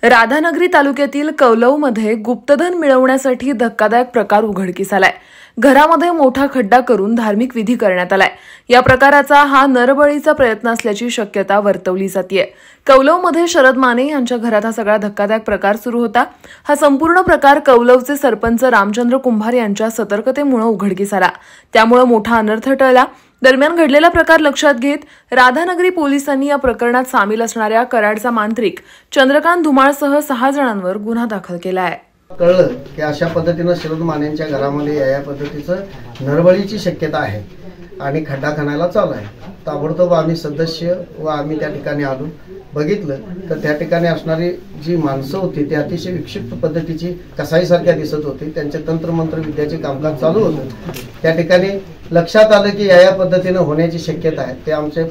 राधानगरी तालुक्यातील कौलवमध्ये गुप्तधन मिळवण्यासाठी धक्कादायक प्रकार उघडकीस आलाय। घरामध्ये मोठा खड्डा करून धार्मिक विधी करण्यात आलाय। या प्रकाराचा हा नरबळीचा प्रयत्न असल्याची शक्यता वर्तवली जातेय। कौलवमध्ये शरद माने यांच्या घरात हा सगळा धक्कादायक प्रकार सुरू होता। हा संपूर्ण प्रकार कौलवचे सरपंच रामचंद्र कुंभार यांच्या सतर्कतेमुळे उघडकीस आला, त्यामुळे मोठा अनर्थ टळला। दरम्यान घडलेला प्रकार लक्षात घेत राधानगरी पोलिसांनी या प्रकरणात सामील असणाऱ्या कराडचा मांत्रिक चंद्रकांत धुमाळसह 6 जणांवर गुन्हा दाखल केला आहे। कळलं की अशा पद्धतीने शरद मानेंच्या घरामध्ये या पद्धतीचं नरबळीची शक्यता आहे आणि खड्डा खणायला चालू आहे। ताबडतोब आम्ही सदस्य व आम्ही त्या ठिकाणी आलो, बघितलं तर त्या ठिकाणी असणारी जी माणसं होती ती अतिशय विक्षिप्त पद्धतीची कसाईसारख्या दिसत होती। त्यांचे तंत्रमंत्र विद्याचे कामकाज चालू होतं। त्या ठिकाणी लक्षात आलं की या पद्धतीने होण्याची शक्यता आहे। ते आमचे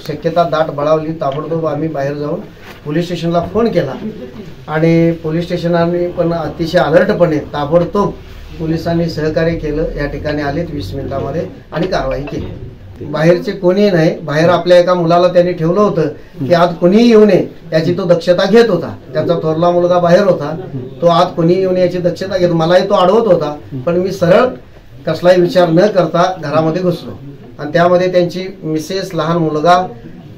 शक्यता दाट बळावली। ताबडतोब आम्ही बाहेर जाऊन पोलीस स्टेशनला फोन केला आणि पोलीस स्टेशनाने पण अतिशय अलर्टपणे ताबडतोब पोलिसांनी सहकार्य केलं। या ठिकाणी आलेत 20 मिनिटांमध्ये आणि कारवाई केली। बाहेरचे कोणीही नाही, बाहेर आपल्या एका मुलाला त्यांनी ठेवलं होतं की आज कोणीही येऊ नये याची तो दक्षता घेत होता। त्याचा थोरला मुलगा बाहेर होता, तो आज कोणीही येऊ नये याची दक्षता घेत, मलाही तो अडवत होता, पण मी सरळ कसलाही विचार न करता घरामध्ये घुसलो आणि त्यामध्ये त्यांची मिसेस, लहान मुलगा,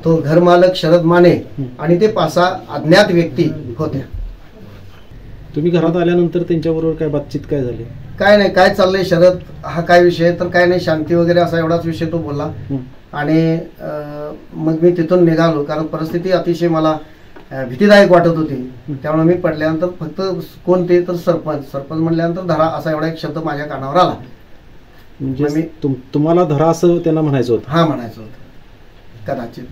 तो घरमालक शरद माने आणि ते 5-6 अज्ञात व्यक्ती होत्या। तुम्ही घरात आल्यानंतर त्यांच्याबरोबर काय बातचीत काय झाली? काय नाही, काय चाललंय शरद, हा काय विषय, तर काय नाही, शांती वगैरे असा एवढाच विषय तो बोलला। आणि मग मी तिथून निघालो, कारण परिस्थिती अतिशय मला भीतीदायक वाटत होती। त्यामुळे मी पडल्यानंतर फक्त कोणते तर सरपंच म्हणल्यानंतर धरा असा एवढा एक शब्द माझ्या कानावर आला। म्हणजे तुम्हाला धरा असं त्यांना म्हणायचं होतं? हा, म्हणायचं होतं कदाचित।